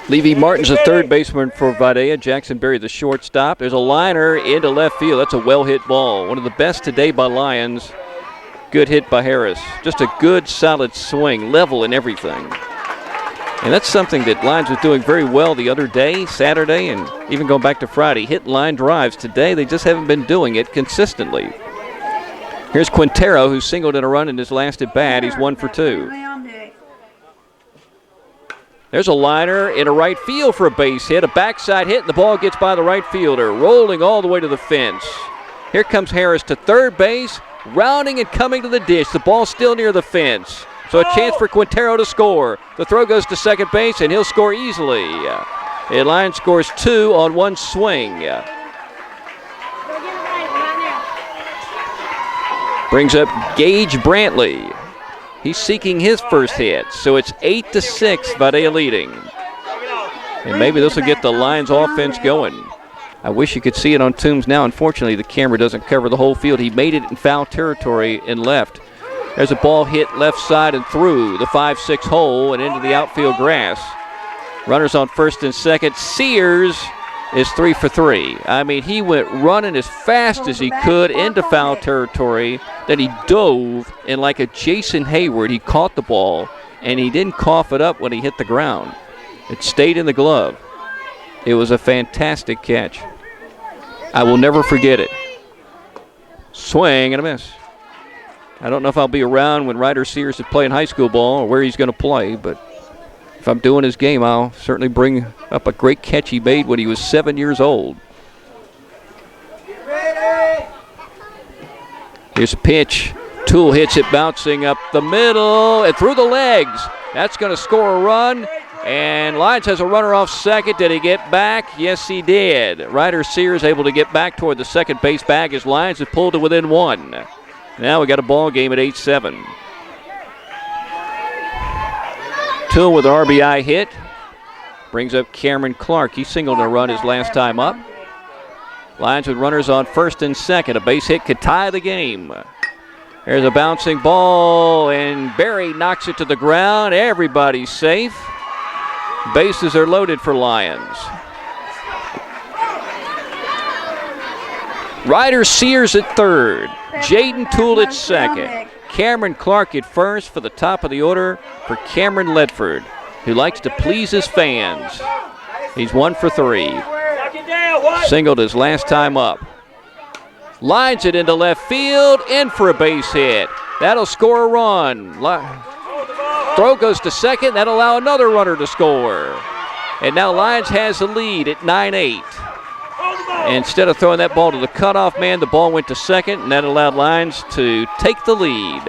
Levy Martin's the third baseman for Vidalia. Jackson Berry the shortstop. There's a liner into left field. That's a well-hit ball. One of the best today by Lyons. Good hit by Harris. Just a good, solid swing, level in everything. And that's something that Lyons was doing very well the other day, Saturday, and even going back to Friday. Hit line drives. Today, they just haven't been doing it consistently. Here's Quintero, who singled in a run in his last at bat. He's 1 for 2. There's a liner in a right field for a base hit, a backside hit, and the ball gets by the right fielder, rolling all the way to the fence. Here comes Harris to third base, rounding and coming to the dish. The ball's still near the fence, so a chance for Quintero to score. The throw goes to second base, and he'll score easily. And Lyons scores 2 on one swing. Brings up Gage Brantley. He's seeking his first hit, so it's 8-6, Vidalia leading. And maybe this will get the Lyons offense going. I wish you could see it on Toombs now. Unfortunately, the camera doesn't cover the whole field. He made it in foul territory and left. There's a ball hit left side and through the 5-6 hole and into the outfield grass. Runners on first and second. Sears is 3 for 3. I mean, he went running as fast as he could into foul territory. Then he dove, and like a Jason Hayward, he caught the ball, and he didn't cough it up when he hit the ground. It stayed in the glove. It was a fantastic catch. I will never forget it. Swing and a miss. I don't know if I'll be around when Ryder Sears is playing high school ball or where he's going to play, but if I'm doing his game, I'll certainly bring up a great catch he made when he was 7 years old. Here's a pitch. Toole hits it bouncing up the middle and through the legs. That's going to score a run. And Lyons has a runner off second. Did he get back? Yes, he did. Ryder Sears able to get back toward the second base bag as Lyons have pulled to within 1. Now we got a ball game at 8-7. Toole with an RBI hit. Brings up Cameron Clark. He singled a run his last time up. Lyons with runners on first and second. A base hit could tie the game. There's a bouncing ball, and Berry knocks it to the ground. Everybody's safe. Bases are loaded for Lyons. Ryder Sears at third. Jaden Toole at second. Cameron Clark at first for the top of the order for Cameron Ledford, who likes to please his fans. He's 1 for 3. Singled his last time up. Lines it into left field, in for a base hit. That'll score a run. Throw goes to second. That'll allow another runner to score. And now Lyons has the lead at 9-8. Instead of throwing that ball to the cutoff man, the ball went to second, and that allowed Lyons to take the lead.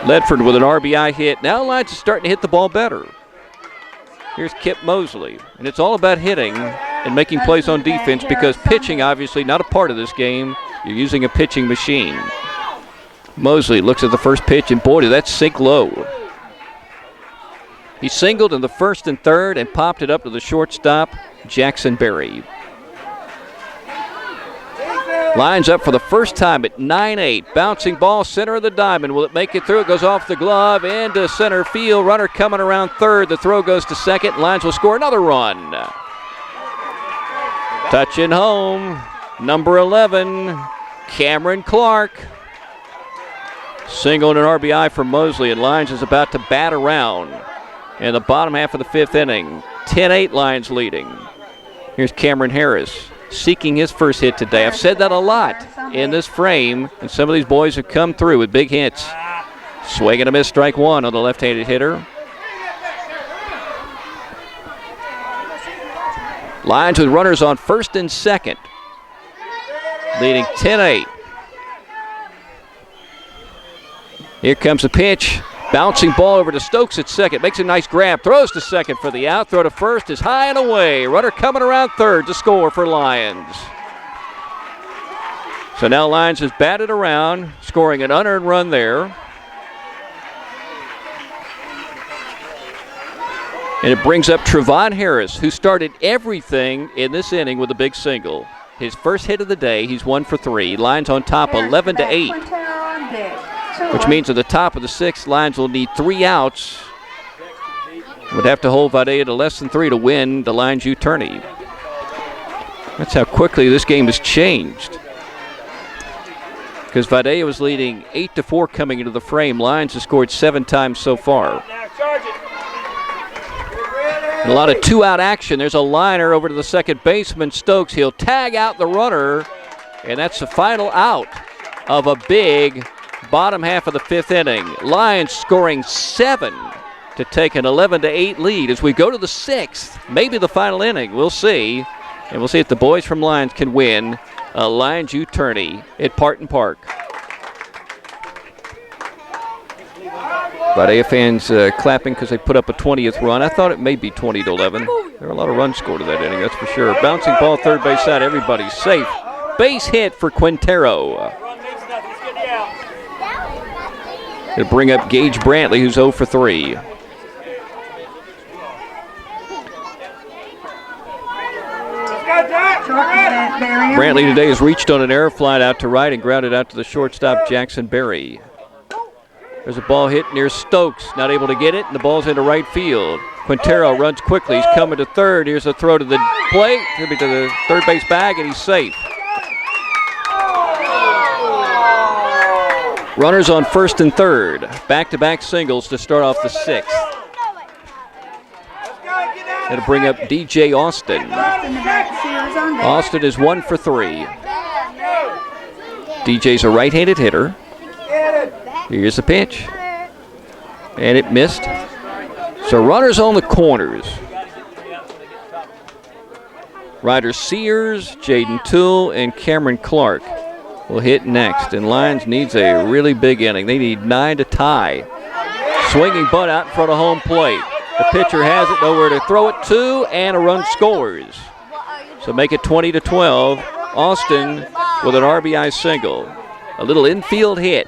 Ledford with an RBI hit. Now Lyons is starting to hit the ball better. Here's Kip Moseley. And it's all about hitting and making plays on defense, because pitching, obviously, not a part of this game. You're using a pitching machine. Moseley looks at the first pitch, and boy, did that sink low. He singled in the first and third and popped it up to the shortstop, Jackson Berry. Lyons up for the first time at 9-8. Bouncing ball, center of the diamond. Will it make it through? It goes off the glove into center field. Runner coming around third. The throw goes to second. Lyons will score another run. Touching home, number 11, Cameron Clark. Single and an RBI for Moseley, and Lyons is about to bat around in the bottom half of the fifth inning. 10-8 Lyons leading. Here's Cameron Harris seeking his first hit today. I've said that a lot in this frame, and some of these boys have come through with big hits. Swing and a miss, strike one on the left-handed hitter. Lyons with runners on first and second, leading 10-8. Here comes the pitch. Bouncing ball over to Stokes at second. Makes a nice grab. Throws to second for the out. Throw to first is high and away. Runner coming around third to score for Lyons. So now Lyons has batted around, scoring an unearned run there. And it brings up Trayvon Harris, who started everything in this inning with a big single. His first hit of the day, he's 1 for 3. Lyons on top 11-8. Which means at the top of the sixth, Lyons will need 3 outs Would have to hold Vidalia to less than 3 to win the Lyons Youth Tourney. That's how quickly this game has changed. Because Vidalia was leading 8-4 coming into the frame. Lyons has scored 7 times so far. A lot of two-out action. There's a liner over to the second baseman, Stokes. He'll tag out the runner, and that's the final out of a big bottom half of the 5th inning. Lyons scoring 7 to take an 11-8 lead as we go to the 6th, maybe the final inning. We'll see. And we'll see if the boys from Lyons can win a Lyons Youth Tourney at Parton Park. Vidalia fans clapping because they put up a 20th run. I thought it may be 20-11. There were a lot of runs scored in that inning, that's for sure. Bouncing ball third base side, everybody's safe. Base hit for Quintero. It'll bring up Gage Brantley, who's 0 for 3. Brantley today has reached on an air fly out to right and grounded out to the shortstop, Jackson Berry. There's a ball hit near Stokes, not able to get it, and the ball's into right field. Quintero runs quickly, he's coming to third. Here's a throw to the plate, to the third base bag, and he's safe. Runners on first and third. Back-to-back singles to start off the 6th. That'll bring up DJ Austin. Austin is 1 for 3. DJ's a right-handed hitter. Here's the pitch. And it missed. So runners on the corners. Ryder Sears, Jaden Toole, and Cameron Clark will hit next. And Lyons needs a really big inning. They need 9 to tie. Swinging bunt out in front of home plate. The pitcher has it, nowhere to throw it to, and a run scores. So make it 20-12. Austin with an RBI single. A little infield hit.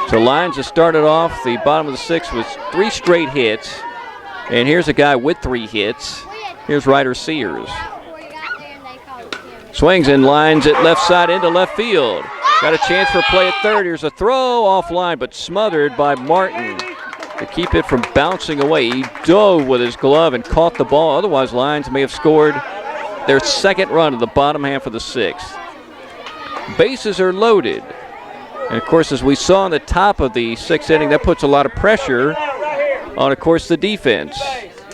So Lyons has started off the bottom of the 6th with 3 straight hits. And here's a guy with 3 hits. Here's Ryder Sears. Swings and lines it left side into left field. Got a chance for a play at third. Here's a throw offline, but smothered by Martin to keep it from bouncing away. He dove with his glove and caught the ball. Otherwise, Lyons may have scored their 2nd run of the bottom half of the 6th. Bases are loaded. And, of course, as we saw in the top of the 6th inning, that puts a lot of pressure on, of course, the defense.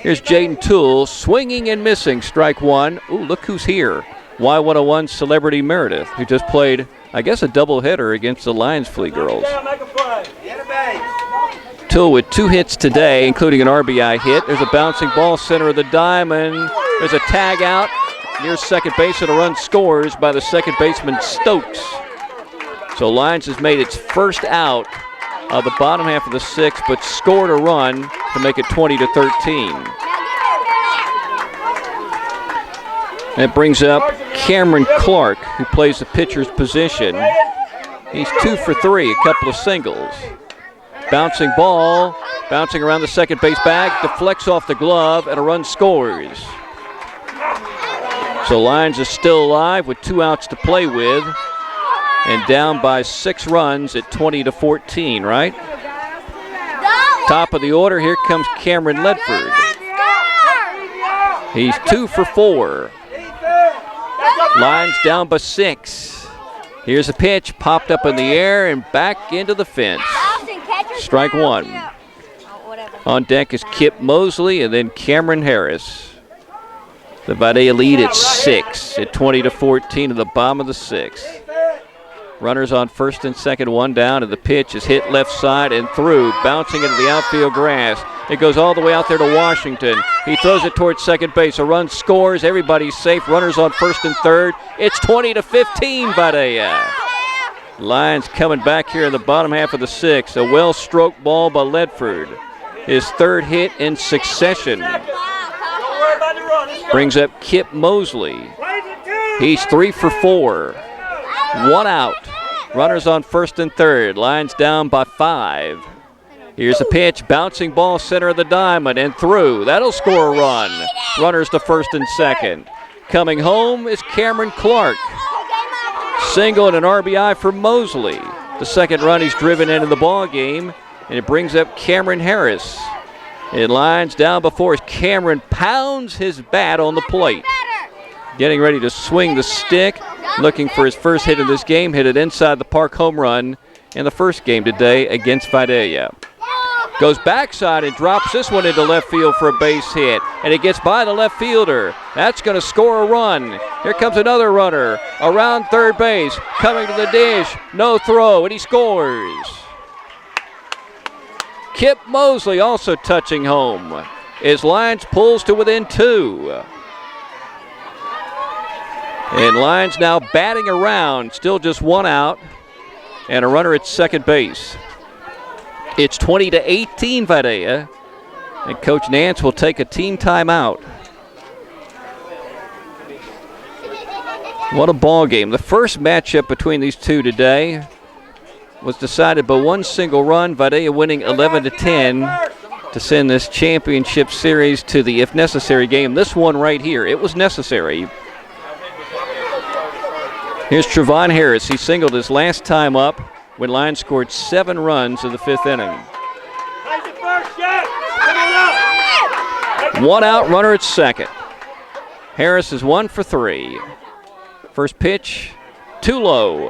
Here's Jaden Toole swinging and missing. Strike 1. Ooh, look who's here. Y101 Celebrity Meredith, who just played, I guess, a doubleheader against the Lyons Flea girls. Toole with 2 hits today, including an RBI hit. There's a bouncing ball center of the diamond. There's a tag out near second base, and a run scores by the second baseman Stokes. So Lyons has made its first out of the bottom half of the 6th, but scored a run to make it 20-13. And it brings up Cameron Clark, who plays the pitcher's position. He's 2 for 3, a couple of singles. Bouncing ball, bouncing around the second base bag, deflects off the glove, and a run scores. So Lyons is still alive with 2 outs to play with, and down by 6 runs at 20-14, right? Top of the order, here comes Cameron Ledford. He's 2 for 4. Lyons down by 6. Here's a pitch, popped up in the air and back into the fence. Strike 1. On deck is Kip Moseley and then Cameron Harris. The Vidalia lead at 6 at 20-14 at the bottom of the 6th. Runners on first and second, 1 down, and the pitch is hit left side and through, bouncing into the outfield grass. It goes all the way out there to Washington. He throws it towards second base. A run scores. Everybody's safe. Runners on first and third. It's 20-15, Vidalia. Lyons coming back here in the bottom half of the 6th. A well-stroked ball by Ledford. His 3rd hit in succession. Brings up Kip Moseley. He's 3 for 4. 1 out. Runners on first and third. Lyons down by 5. Here's a pitch. Bouncing ball center of the diamond and through. That'll score a run. Runners to first and second. Coming home is Cameron Clark. Single and an RBI for Moseley. The 2nd run he's driven into the ball game, and it brings up Cameron Harris. And Lyons down before as Cameron pounds his bat on the plate. Getting ready to swing the stick, looking for his first hit in this game. Hit it inside the park home run in the first game today against Vidalia. Goes backside and drops this one into left field for a base hit. And it gets by the left fielder. That's going to score a run. Here comes another runner around third base. Coming to the dish. No throw, and he scores. Kip Moseley also touching home as Lyons pulls to within 2. And Lyons now batting around. Still just 1 out. And a runner at second base. It's 20-18 Vidalia, and Coach Nance will take a team timeout. What a ball game. The first matchup between these two today was decided by 1 single run, Vidalia winning 11-10 to send this championship series to the if necessary game. This one right here, it was necessary. Here's Trayvon Harris. He singled his last time up when Lyons scored 7 runs in the 5th inning. 1 out, runner at second. Harris is 1 for 3. First pitch, too low.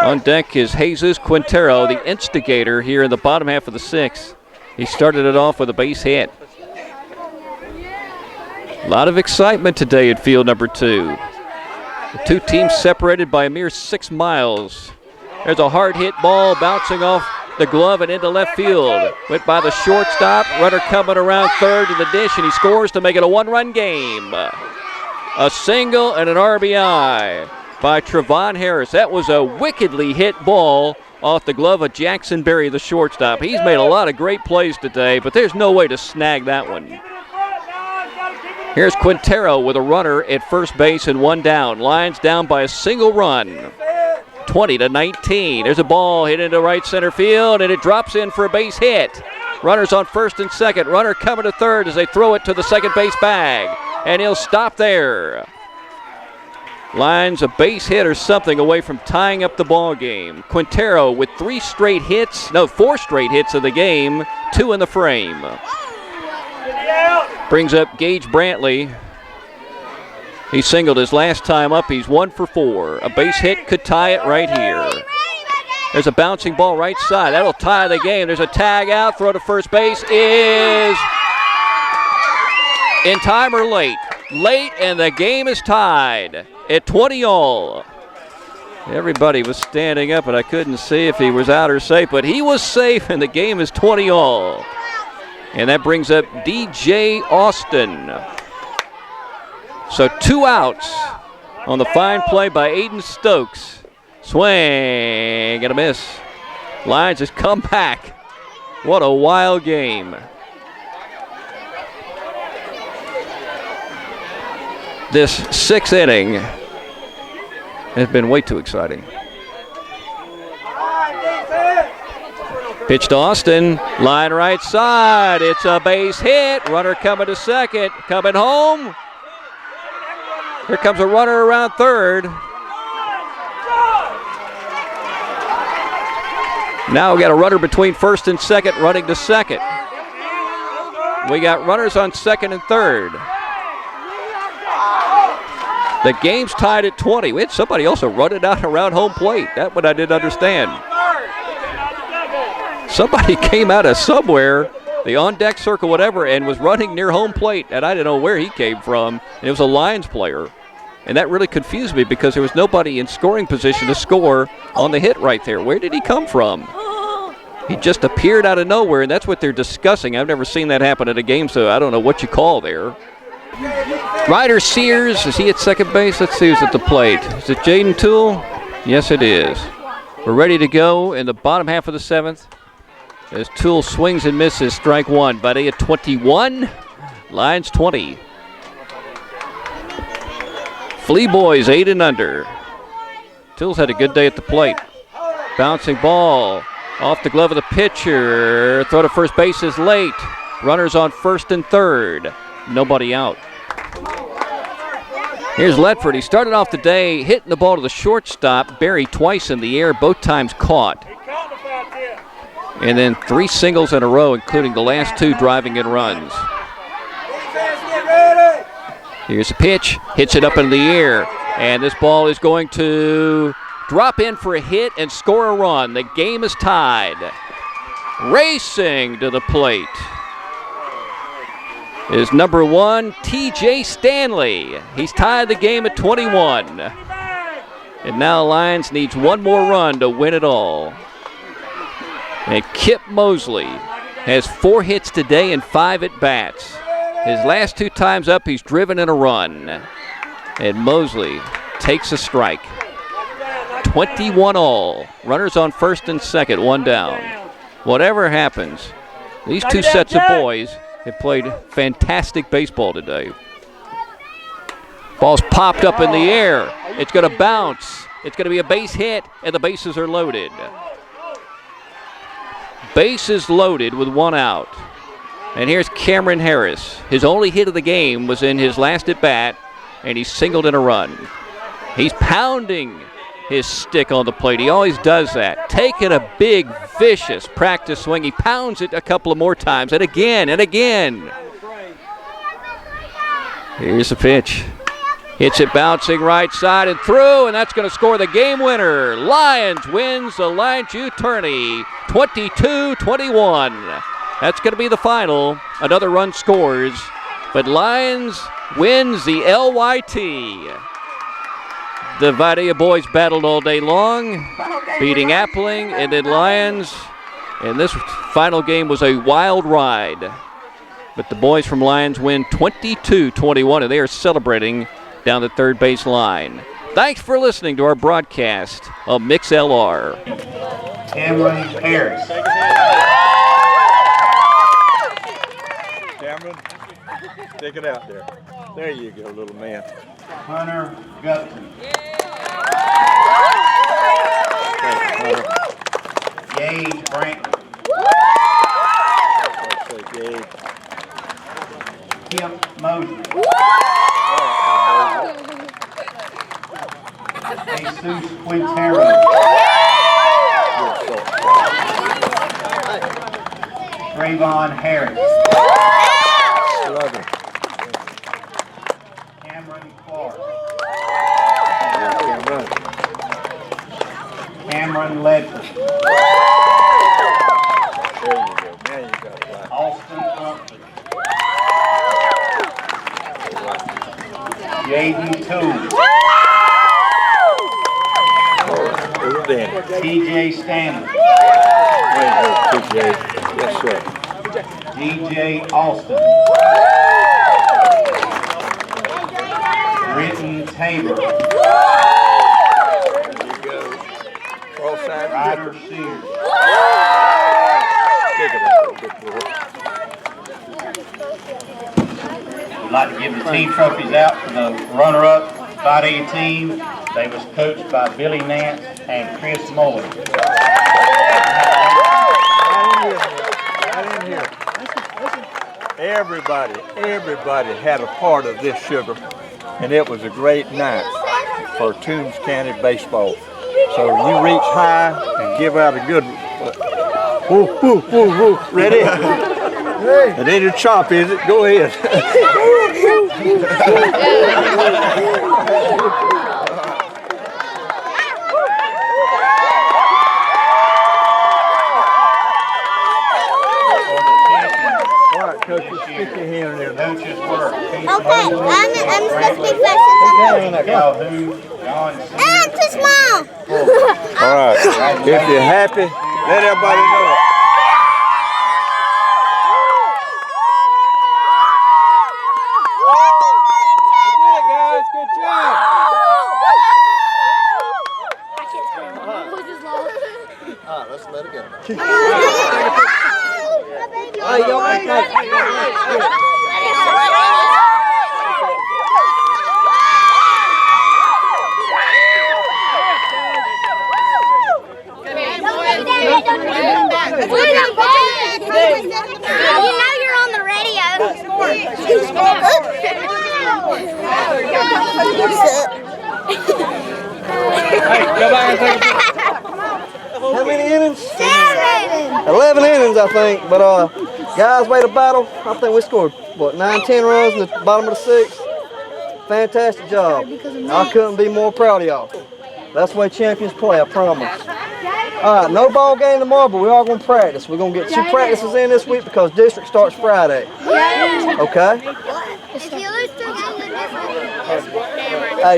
On deck is Jesus Quintero, the instigator here in the bottom half of the 6th. He started it off with a base hit. A lot of excitement today at field number 2. The two teams separated by a mere 6 miles. There's a hard hit ball bouncing off the glove and into left field. Went by the shortstop. Runner coming around third to the dish, and he scores to make it a 1-run game. A single and an RBI by Trayvon Harris. That was a wickedly hit ball off the glove of Jackson Berry, the shortstop. He's made a lot of great plays today, but there's no way to snag that one. Here's Quintero with a runner at first base and 1 down. Lyons down by a single run. 20-19. There's a ball hit into right center field, and it drops in for a base hit. Runners on first and second. Runner coming to third as they throw it to the second base bag, and he'll stop there. Lyons a base hit or something away from tying up the ball game. Quintero with 4 straight hits of the game, 2 in the frame. Brings up Gage Brantley. He singled his last time up. He's 1 for 4. A base hit could tie it right here. There's a bouncing ball right side. That'll tie the game. There's a tag out. Throw to first base is in time or late. Late, and the game is tied at 20-all. Everybody was standing up, and I couldn't see if he was out or safe, but he was safe, and the game is 20-all. And that brings up DJ Austin. So 2 outs on the fine play by Aiden Stokes. Swing and a miss. Lyons has come back. What a wild game. This 6th inning has been way too exciting. Pitch to Austin, line right side. It's a base hit. Runner coming to second, coming home. Here comes a runner around third. Now we got a runner between first and second running to second. We got runners on second and third. The game's tied at 20. We had somebody also run it out around home plate. That one I didn't understand. Somebody came out of somewhere, the on-deck circle, whatever, and was running near home plate, and I didn't know where he came from. And it was a Lyons player. And that really confused me because there was nobody in scoring position to score on the hit right there. Where did he come from? He just appeared out of nowhere, and that's what they're discussing. I've never seen that happen at a game, so I don't know what you call there. Ryder Sears, is he at second base? Let's see who's at the plate. Is it Jaden Toole? Yes, it is. We're ready to go in the bottom half of the 7th. As Toole swings and misses, strike 1. Vidalia 21, Lyons 20. Flea Boys 8 and under. Toole's had a good day at the plate. Bouncing ball off the glove of the pitcher. Throw to first base is late. Runners on first and third. Nobody out. Here's Ledford. He started off the day hitting the ball to the shortstop. Berry twice in the air, both times caught. And then 3 singles in a row, including the last 2 driving in runs. Here's a pitch, hits it up in the air, and this ball is going to drop in for a hit and score a run. The game is tied. Racing to the plate is number 1, T.J. Stanley. He's tied the game at 21. And now Lyons needs 1 more run to win it all. And Kip Moseley has 4 hits today and 5 at-bats. His last 2 times up, he's driven in a run. And Moseley takes a strike. 21 all. Runners on first and second, 1 down. Whatever happens, these 2 sets of boys have played fantastic baseball today. Ball's popped up in the air. It's going to bounce. It's going to be a base hit, and the bases are loaded. Bases loaded with 1 out. And here's Cameron Harris. His only hit of the game was in his last at-bat, and he singled in a run. He's pounding his stick on the plate. He always does that. Taking a big, vicious practice swing. He pounds it a couple of more times, and again, and again. Here's the pitch. Hits it bouncing right side and through, and that's going to score the game winner. Lyons wins the Lyons Youth Tourney 22-21. That's going to be the final. Another run scores, but Lyons wins the LYT. The Vidalia boys battled all day long, beating Appling and then Lyons. And this final game was a wild ride. But the boys from Lyons win 22-21, and they are celebrating down the third base line. Thanks for listening to our broadcast of Mix LR. Cameron Harris. Cameron, stick it out there. There you go, little man. Hunter Gupton. Gage Brantley. Kip Moseley. Jesus Quintero. Trayvon Harris. Cameron Clark. Cameron Ledford. There you go. Now you got it right. Austin Humphrey. J.D. Toole. T.J. Stanley. TJ. Yes, sir. D.J. Austin. Britton Tabor. There you go. Cross-side. Ryder Sears. We'd like to give the team trophies out to the runner-up Vidalia team. They was coached by Billy Nance and Chris Moore. Right in here. Everybody had a part of this, Sugar, and it was a great night for Toombs County baseball. So you reach high and give out a good woo, woo, woo, woo. Ready? It ain't a chop, is it? Go ahead. Coaches, stick your hand in there. Coaches work. Okay, I'm supposed to be fast I'm too small. All right. If you're happy, let everybody know it. How many innings? 7. 11 innings, I think. But guys made a battle. I think we scored, what, 9-10 runs in the bottom of the 6th. Fantastic job. I couldn't be more proud of y'all. That's the way champions play, I promise. All right, no ball game tomorrow, but we are going to practice. We're going to get 2 practices in this week because district starts Friday. Okay? If you lose 2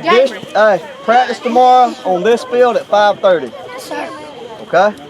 games, Hey, practice tomorrow on this field at 5:30. yes, sir. Okay?